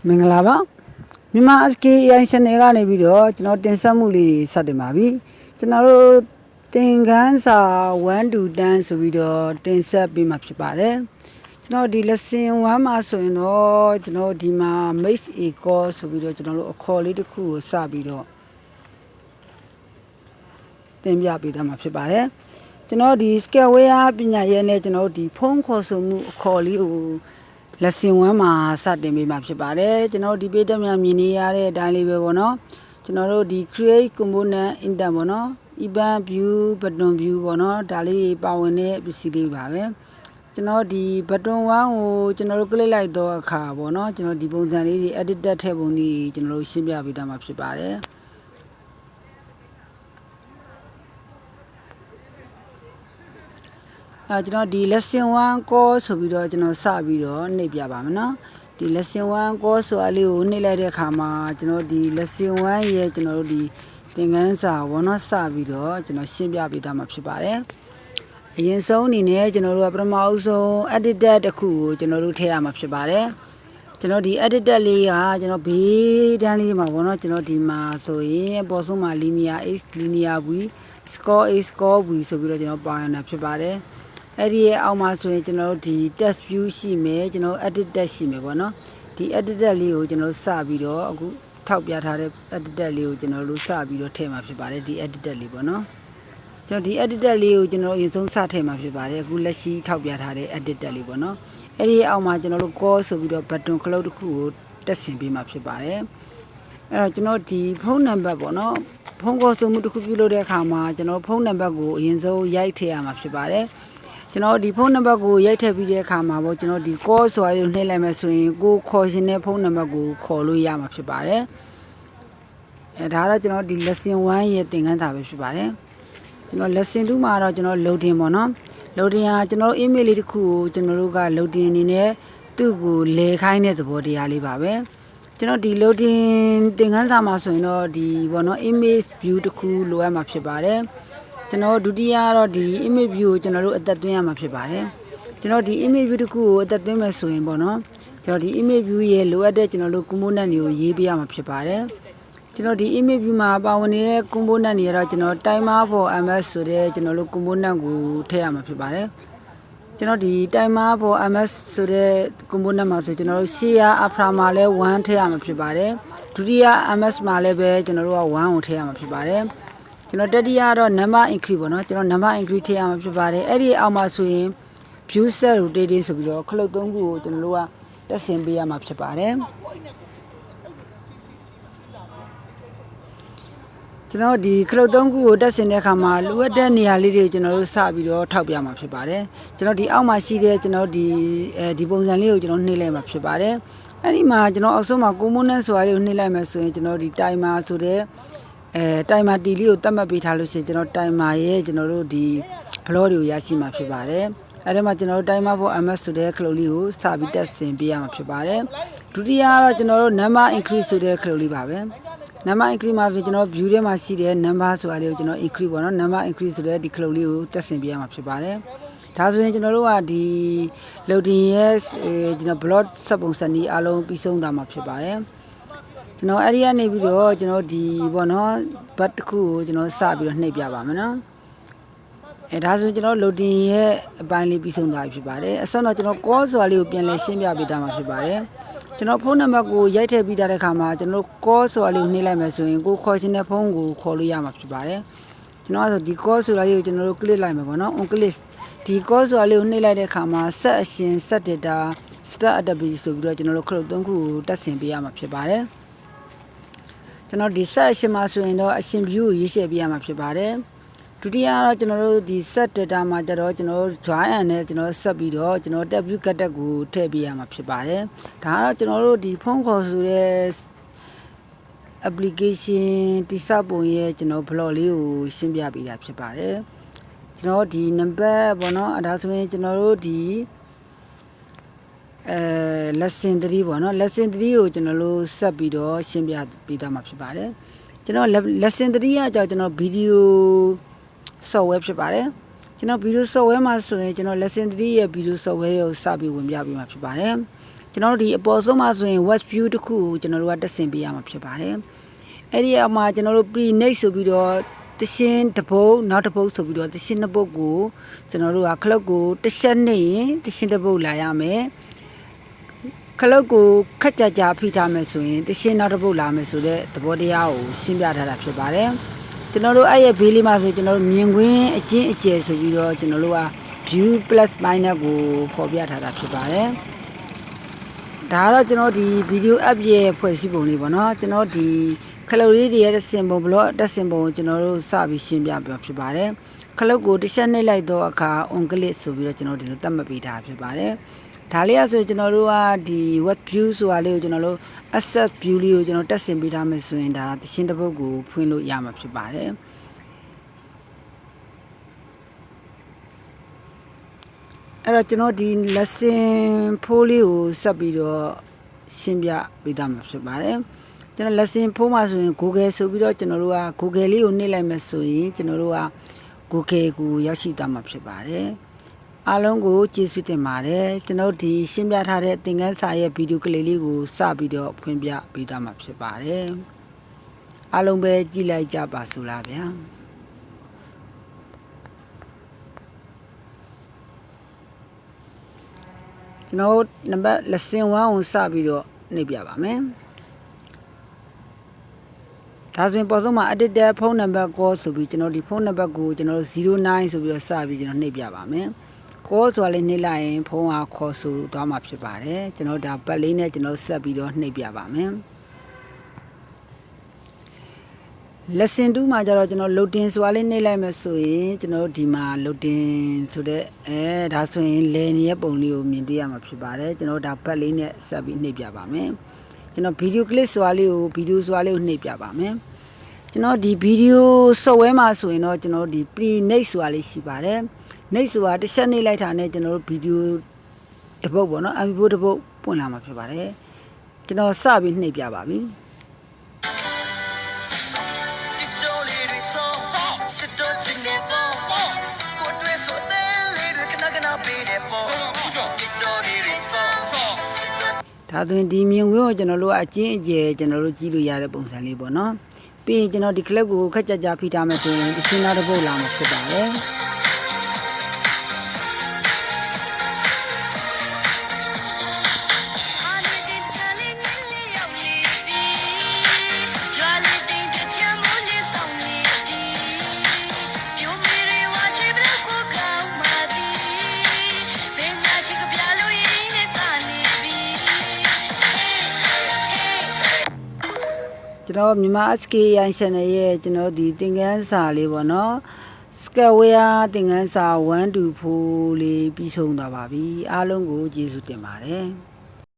မင်္ဂလာပါမြန်မာ SKAI channel ကနေပြီးတော့ကျွန်တော်တင်ဆက်မှုလေးစတင်ပါပြီကျွန်တော်တို့သင်ခန်းစာ1 to 10ဆိုပြီးတော့တင်ဆက်ပေးမှာဖြစ်ပါတယ်ကျွန်တော်ဒီ lesson 1မှာဆိုရင်တော့ကျွန်တော်ဒီမှာ mix a call ဆိုပြီးတော့ကျွန်တော်တို့အခေါ်လေးတစ်ခုကိုစပြီးတော့သင်ပြပေးတာမှာဖြစ်ပါတယ်ကျွန်တော်ဒီ Scaleware ပညာရပ်နဲ့ကျွန်တော်ဒီဖုန်းခေါ်ဆိုမှုအခေါ်လေးကိုlesson 1မှာစတင်ပေးမှာဖြစ်ပါတယ်ကျွန်တော်ဒီပေးတဲ့များမြင်နေရတဲ့အတိုင်းလေးပဲပေါ့နော်ကျွန်တော်တို့ဒီ create component inter ပေါ့နော် event view button view ပေါ့နော်ဒါလေးပါဝင်တဲ့ပစ္စည်းလေးပါပဲကျွန်တော်ဒီ button 1ကိုကျွန်တော်တို့ click လိုက်တော့အခါပေါ့နော်ကျွန်တော်ဒီပုံစံလေးတွေ edit တက်ထည့်ပုံတွေကျွန်တော်တို့ရှင်းပြပေးတာမှာဖြစ်ပါတယ်ကျွန်တော်ဒီ lesson 1 call ဆိုပြီးတော့ကျွန်တော်စပြီးတော့နှိပ်ပြပါမယ်နော်ဒီ lesson 1 call ဆိုတာလေးကိုနှိပ်လိုက်တဲ့အခါမှာကျွန်တော်ဒီ lesson 1ရဲ့ကျွန်တော်တို့ဒီသင်ခန်းစာဘောနော်စပြီးတော့ကျွန်တော်ရှင်းပြပေးတာမှာဖြစ်ပါတယ်အရင်ဆုံးအနေနဲ့ကျွန်တော်တို့ကပထမအဆုံး editor တစ်ခုကိုကျွန်တော်တို့ထည့်ရမှာဖြစ်ပါတယ်ကျွန်တော်ဒီ editor လေးကကျွန်တော်ဘေးတန်းလေးမှာဘောနော်ကျွန်တော်ဒီမှာဆိုရင်ပေါ်ဆုံးမှာ linear x linear v score a score v ဆိုပြီးတော့ကျွန်တော်ပါရတာဖြစ်ပါတယ်အဲ့ဒီရဲ့အောက်မှာဆိုရင်ကျွန်တော်တို့ဒီ test view ရှိမယ်ကျွန်တော် edit test ရှိမယ်ပေါ့နော်ဒီ edit test လေးကိုကျွန်တော်စပြီးတော့အခုထောက်ပြထားတဲ့ edit test လေးကိုကျွန်တော်တို့စပြီးတော့ထည့်မှာဖြစ်ပါတယ်ဒီ edit test လေးပေါ့နော်ကျွန်တော်ဒီ edit test လေးကိုကျွန်တော်အရင်ဆုံးစထည့်မှာဖြစ်ပါတယ်အခုလက်ရှိထောက်ပြထားတဲ့ edit test လေးပေါ့နော်အဲ့ဒီအောက်မှာကျွန်တော်တို့ call ဆိုပြီးတော့ button cloud တစ်ခုကိုတက်ဆင်ပေးမှာဖြစ်ပါတယ်အဲ့တော့ကျွန်တော်ဒီဖုန်းနံပါတ်ပေါ့နော်ဖုန်းခေါ်ဆိုမှုတစ်ခုပြုလုပ်တဲ့အခါမှာကျွန်တော်ဖုန်းနံပါတ်ကိုအရင်ဆုံးရိုက်ထည့်ရမှာဖြစ်ပါတယ်ကျွန်တော်ဒီဖုန်းနံပါတ်ကိုရိုက်ထည့်ပြီးတဲ့အခါမှာပေါ့ကျွန်တော်ဒီ call ဆိုတာကိုနှိပ်လိုက်မယ်ဆိုရင်ကိုခေါ်ရှင်တဲ့ဖုန်းနံပါတ်ကိုခေါ်လို့ရမှာဖြစ်ပါတယ်ဒါကတော့ကျွန်တော်ဒီ lesson 1ရဲ့သင်ခန်းစာပဲဖြစ်ပါတယ်ကျွန်တော် lesson 2မှာတော့ကျွန်တော် loading ပေါ့နော် loading ဟာကျွန်တော် email လေးတစ်ခုကိုကျွန်တော်တို့က loading အနေနဲ့သူ့ကိုလဲခိုင်းတဲ့သဘောတရားလေးပါပဲကျွန်တော်ဒီ loading သင်ခန်းစာမှာဆိုရင်တော့ဒီပေါ့နော် image view တစ်ခုလိုအပ်မှာဖြစ်ပါတယ်ကျွန်တော်ဒုတိယကတော့ဒီ image view ကိုကျွန်တော်တို့အသက်သွင်းရမှာဖြစ်ပါတယ်ကျွန်တော်ဒီ image view တစ်ခုကိုအသက်သွင်းမယ်ဆိုရင်ပေါ့နော်ကျွန်တော်ဒီ image view ရဲ့လိုအပ်တဲ့ကျွန်တော်တို့ component တွေကိုရေးပေးရမှာဖြစ်ပါတယ်ကျွန်တော်ဒီ image view မှာပါဝင်နေတဲ့ component တွေကတော့ကျွန်တော် timer for ms ဆိုတဲ့ကျွန်တော်တို့ component ကိုထည့်ရမှာဖြစ်ပါတယ်ကျွန်တော်ဒီ timer for ms ဆိုတဲ့ component မှာဆိုကျွန်တော်တို့ share after မှာလဲ1ထည့်ရမှာဖြစ်ပါတယ်ဒုတိယ ms မှာလည်းပဲကျွန်တော်တို့က1ကိုထည့်ရမှာဖြစ်ပါတယ်ကျွန်တော်တတိယတော့ number increase ပေါ့နော်ကျွန်တော် number increase ထည့်ရမှာဖြစ်ပါတယ်အဲ့ဒီအောက်မှာဆိုရင် view set rotating ဆိုပြီးတော့ခလုတ်3ခုကိုကျွန်တော်တို့ကတက်ဆင်ပေးရမှာဖြစ်ပါတယ်ကျွန်တော်ဒီခလုတ်3ခုကိုတက်ဆင်တဲ့အခါမှာလိုအပ်တဲ့နေရာလေးတွေကျွန်တော်တို့စပြီးတော့ထောက်ပြမှာဖြစ်ပါတယ်ကျွန်တော်ဒီအောက်မှာရှိတဲ့ကျွန်တော်ဒီပုံစံလေးကိုကျွန်တော်နှိပ်လိုက်မှာဖြစ်ပါတယ်အဲ့ဒီမှာကျွန်တော်အောက်ဆုံးမှာ component ဆိုတာလေးကိုနှိပ်လိုက်မယ်ဆိုရင်ကျွန်တော်ဒီ timer ဆိုတဲ့timer t လေးကိုတတ်မှတ်ပေးထားလို့ရှိရင်ကျွန်တော် timer ရဲ့ကျွန်တော်တို့ဒီ block တွေကိုရရှိမှာဖြစ်ပါတယ်အဲ့ဒါမှကျွန်တော်တို့ timer for ms ဆိုတဲ့ခလုတ်လေးကိုစပြီးတက်ဆင်ပေးရမှာဖြစ်ပါတယ်ဒုတိယကတော့ကျွန်တော်တို့ number increase ဆိုတဲ့ခလုတ်လေးပါပဲnumber increase မှာဆိုကျွန်တော် view ထဲမှာရှိတဲ့ number ဆိုတာလေးကိုကျွန်တော် increase ပေါ့နော် number increase ဆိုတဲ့ဒီခလုတ်လေးကိုတက်ဆင်ပေးရမှာဖြစ်ပါတယ်ဒါဆိုရင်ကျွန်တော်တို့ကဒီ loading ရဲ့ကျွန်တော် block စက်ပုံစံဒီအလုံးပြီးဆုံးသွားမှာဖြစ်ပါတယ်ကျွန်တော်အဲ့ဒီကနေပြီးတော့ကျွန်တော်ဒီပေါ့နော် bat တစ်ခုကိုကျွန်တော်စပြီးတော့နှိပ်ပြပါမယ်နော်ဒါဆိုကျွန်တော် loading ရဲ့အပိုင်းလေးပြီးဆုံးသွားပြီဖြစ်ပါတယ်အဆက်တော့ကျွန်တော် call ဆိုတာလေးကိုပြန်လည်ရှင်းပြပေးတာမှာဖြစ်ပါတယ်ကျွန်တော်ဖုန်းနံပါတ်ကိုရိုက်ထည့်ပြီးတဲ့အခါမှာကျွန်တော် call ဆိုတာလေးကိုနှိပ်လိုက်မယ်ဆိုရင်ကိုခေါ်ခြင်းတဲ့ဖုန်းကိုခေါ်လို့ရမှာဖြစ်ပါတယ်ကျွန်တော်ဆိုဒီ call ဆိုတာလေးကိုကျွန်တော်တို့ click လိုက်မယ်ပေါ့နော် on click ဒီ call ဆိုတာလေးကိုနှိပ်လိုက်တဲ့အခါမှာ set action set data start activity ဆိုပြီးတော့ကျွန်တော်တို့ခလုတ်3ခုကိုတက်ဆင်ပေးရမှာဖြစ်ပါတယ်ကျွန်တော်ဒီ set action မှာဆိုရင်တော့ action view ကိုရေးရှင်းပေးရမှာဖြစ်ပါတယ်ဒုတိယကတော့ကျွန်တော်တို့ဒီ set data မှာကျတော့ကျွန်တော်တို့ join and နဲ့ကျွန်တော်ဆက်ပြီးတော့ကျွန်တော် tab view ကတ်တက်ကိုထည့်ပေးရမှာဖြစ်ပါတယ်ဒါကတော့ကျွန်တော်တို့ဒီဖုန်းခေါ်ဆိုတဲ့ application တိစပုံရဲ့ကျွန်တော် blog လေးကိုရှင်းပြပေးတာဖြစ်ပါတယ်ကျွန်တော်ဒီ number ပေါ့နော်ဒါဆိုရင်ကျွန်တော်တို့ဒီlesson 3ပေါ့နော် lesson 3ကိုကျွန်တော်တို့ဆက်ပြီးတော့ရှင်းပြပေးတာမှာဖြစ်ပါတယ်ကျွန်တော် lesson 3ကကြောင့်ကျွန်တော် video software ဖြစ်ပါတယ်ကျွန်တော် video software မှာဆိုရင်ကျွန်တော် lesson 3ရဲ့ video software ကိုစပြီးဝင်ပြပေးမှာဖြစ်ပါတယ် ကျွန်တော်တို့ဒီအပေါ်ဆုံးမှာဆိုရင် west view တစ်ခုကိုကျွန်တော်တို့ကတက်ဆင်ပေးရမှာဖြစ်ပါတယ်အဲ့ဒီအမှာကျွန်တော်တို့ pre next ဆိုပြီးတော့တရှင်းတစ်ပုတ်နောက်တစ်ပုတ်ဆိုပြီးတော့တရှင်းနှစ်ပုတ်ကိုကျွန်တော်တို့ကခလုတ်ကိုတစ်ချက်နေရင်တရှင်းတစ်ပုတ်လာရမယ်ခလုတ်ကိုခက်ကြကြဖိထားမယ်ဆိုရင်တရှင်းနောက်တစ်ပုတ်လာမယ်ဆိုတဲ့သဘောတရားကိုရှင်းပြထားတာဖြစ်ပါတယ်ကျွန်တော်တို့အဲ့ရဲ့ဘေးလေးမှာဆိုကျွန်တော်တို့မြင်ကွင်းအကျဉ်းအကျယ်ဆိုပြီးတော့ကျွန်တော်တို့က view plus minus ကိုဖော်ပြထားတာဖြစ်ပါတယ်ဒါကတော့ကျွန်တော်ဒီ video app ရဲ့ဖွဲ့စည်းပုံလေးပေါ့နော်ကျွန်တော်ဒီခလုတ်လေးတွေရဲ့စင်ပုံဘလော့တက်စင်ပုံကိုကျွန်တော်တို့စပြီးရှင်းပြပြဖြစ်ပါတယ်ခလုတ်ကိုတစ်ချက်နှိပ်လိုက်တော့အခါ on click ဆိုပြီးတော့ကျွန်တော်ဒီလိုတတ်မှတ်ပေးထားဖြစ်ပါတယ်ဒါလေးအဆိုကျွန်တော်တို့ကဒီ web view ဆိုတာလေးကိုကျွန်တော်တို့ asset view လေးကိုကျွန်တော်တက်ဆင်ပေးထားမယ်ဆိုရင်ဒါတရှင်းတစ်ပုတ်ကိုဖွင့်လို့ရမှာဖြစ်ပါတယ်အဲ့တော့ကျွန်တော်ဒီ lesson 4လေးကိုဆက်ပြီးတော့ရှင်းပြပေးသားမှာဖြစ်ပါတယ်ကျွန်တော် lesson 4မှာဆိုရင် Google ဆိုပြီးတော့ကျွန်တော်တို့က Google လေးကိုနှိပ်လိုက်မယ်ဆိုရင်ကျွန်တော်တို့က Google ကိုရောက်ရှိသွားမှာဖြစ်ပါတယ်အားလုံးကိုကျေးဇူးတင်ပါတယ်ကျွန်တော်ဒီရှင်းပြထားတဲ့သင်ခန်းစာရဲ့ဗီဒီယိုကလေးလေးကိုစပြီးတော့ဖွင့်ပြပေးသားမှာဖြစ်ပါတယ်အားလုံးပဲကြည့်လိုက်ကြပါစို့လားဗျာကျွန်တော်နံပါတ် lesson 1ကိုစပြီးတော့နှိပ်ပြပါမယ်ဒါဆိုရင်ပေါ်ဆုံးမှာ editor ဖုန်းနံပါတ် call ဆိုပြီးကျွန်တော်ဒီဖုန်းနံပါတ်ကိုကျွန်တော်09ဆိုပြီးတော့စပြီးကျွန်တော်နှိပ်ပြပါမယ် call ဆိုတာလေးနှိပ်လိုက်ရင်ဖုန်းကခေါ်ဆိုသွားမှာဖြစ်ပါတယ်ကျွန်တော်ဒါပတ်လေးနဲ့ကျွန်တော်ဆက်ပြီးတော့နှိပ်ပြပါမယ် lesson 2မှာကျတော့ကျွန်တော် loading ဆိုတာလေးနှိပ်လိုက်မယ်ဆိုရင်ကျွန်တော်ဒီမှာ loading ဆိုတဲ့ဒါဆိုရင်လည်နေတဲ့ပုံလေးကိုမြင်တွေ့ရမှာဖြစ်ပါတယ်ကျွန်တော်ဒါပတ်လေးနဲ့ဆက်ပြီးနှိပ်ပြပါမယ်ကျွန်တော် video clip ဆိုတာလေးကို video ဆိုတာလေးကိုနှိပ်ပြပါမယ်ကျွန်တော်ဒီ video software မှာဆိုရင်တော့ကျွန်တော်ဒီ pre next ဆိုတာလေးရှိပါတယ် next ဆိုတာတစ်ချက်နှိပ်လိုက်တာနဲ့ကျွန်တော်တို့ video တစ်ပုတ်ပေါ့နော် MP4 တစ်ပုတ်ပွင့်လာမှာဖြစ်ပါတယ်ကျွန်တော်စပြီးနှိပ်ပြပါပြီဒါဆိုရင်ဒီမြင်ကွင်းကိုကျွန်တော်တို့အကျဉ်းအကျယ်ကျွန်တော်တို့ကြည့်လို့ရတဲ့ပုံစံလေးပေါ့နော်ပြီးရင်ကျွန်တော်ဒီ clip ကိုခက်ကြကြဖိထားမယ်ဆိုရင်ဒီရှင်းသားတစ်ပုတ်လာမှာဖြစ်ပါတယ်ကျွန်တော်မြန်မာ SK ရိုင်း channel ရဲ့ကျွန်တော်ဒီသင်ခန်းစာလေးပေါ့နော် Skyware သင်ခန်းစာ1 2 4လေးပြီးဆုံးသွားပါပြီအားလုံးကိုကျေးဇူးတင်ပါတယ်